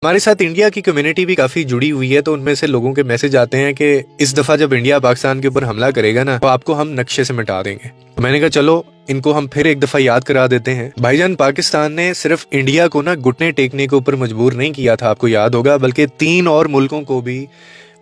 हमारे साथ इंडिया की कम्युनिटी भी काफ़ी जुड़ी हुई है, तो उनमें से लोगों के मैसेज आते हैं कि इस दफ़ा जब इंडिया पाकिस्तान के ऊपर हमला करेगा ना, तो आपको हम नक्शे से मिटा देंगे। तो मैंने कहा चलो इनको हम फिर एक दफ़ा याद करा देते हैं। भाईजान, पाकिस्तान ने सिर्फ इंडिया को ना घुटने टेकने के ऊपर मजबूर नहीं किया था, आपको याद होगा, बल्कि 3 और मुल्कों को भी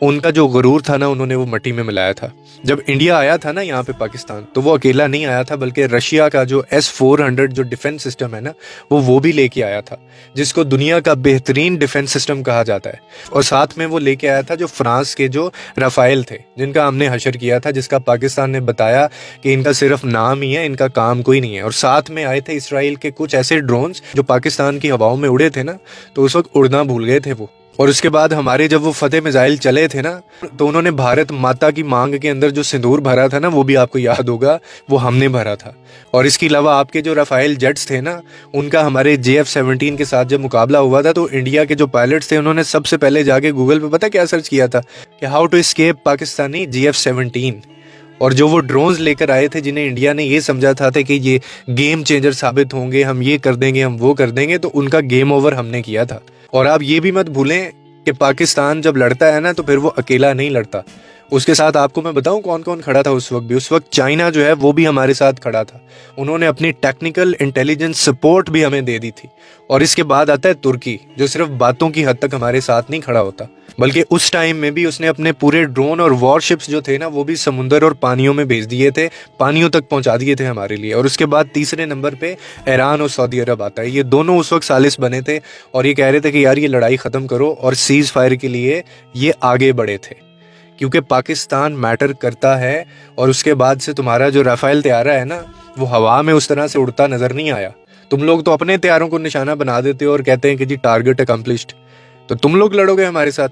उनका जो गुरूर था ना, उन्होंने वो मट्टी में मिलाया था। जब इंडिया आया था ना यहाँ पे पाकिस्तान, तो वो अकेला नहीं आया था, बल्कि रशिया का जो S-400 जो डिफेंस सिस्टम है ना, वो भी लेके आया था, जिसको दुनिया का बेहतरीन डिफेंस सिस्टम कहा जाता है। और साथ में वो लेके आया था जो फ्रांस के जो राफेल थे, जिनका हमने हशर किया था, जिसका पाकिस्तान ने बताया कि इनका सिर्फ नाम ही है, इनका काम कोई नहीं है। और साथ में आए थे इसराइल के कुछ ऐसे ड्रोन्स जो पाकिस्तान की हवाओं में उड़े थे ना, तो उस वक्त उड़ना भूल गए थे वो। और उसके बाद हमारे जब वो फतेह मिसाइल चले थे ना, तो उन्होंने भारत माता की मांग के अंदर जो सिंदूर भरा था ना, वो भी आपको याद होगा, वो हमने भरा था। और इसके अलावा आपके जो राफेल जेट्स थे ना, उनका हमारे JF-17 के साथ जब मुकाबला हुआ था, तो इंडिया के जो पायलट्स थे, उन्होंने सबसे पहले जाके गूगल पे पता क्या सर्च किया था कि how to escape Pakistani JF-17। और जो वो ड्रोन्स लेकर आए थे, जिन्हें इंडिया ने ये समझा था कि ये गेम चेंजर साबित होंगे, हम ये कर देंगे, हम वो कर देंगे, तो उनका गेम ओवर हमने किया था। और आप ये भी मत भूलें कि पाकिस्तान जब लड़ता है ना, तो फिर वो अकेला नहीं लड़ता। उसके साथ आपको मैं बताऊं कौन कौन खड़ा था उस वक्त भी। उस वक्त चाइना जो है वो भी हमारे साथ खड़ा था। उन्होंने अपनी टेक्निकल इंटेलिजेंस सपोर्ट भी हमें दे दी थी। और इसके बाद आता है तुर्की, जो सिर्फ बातों की हद तक हमारे साथ नहीं खड़ा होता, बल्कि उस टाइम में भी उसने अपने पूरे ड्रोन और वॉरशिप्स जो थे ना, वो भी समुंदर और पानियों में भेज दिए थे, पानियों तक पहुंचा दिए थे हमारे लिए। और उसके बाद तीसरे नंबर पे ईरान और सऊदी अरब आता है। ये दोनों उस वक्त सालिस बने थे और ये कह रहे थे कि यार ये लड़ाई ख़त्म करो, और सीज़ फायर के लिए ये आगे बढ़े थे, क्योंकि पाकिस्तान मैटर करता है। और उसके बाद से तुम्हारा जो राफेल तैयारा है ना, वो हवा में उस तरह से उड़ता नज़र नहीं आया। तुम लोग तो अपने तैयारों को निशाना बना देते हो और कहते हैं कि जी टारगेट अकम्प्लिश्ड। तो तुम लोग लड़ोगे हमारे साथ?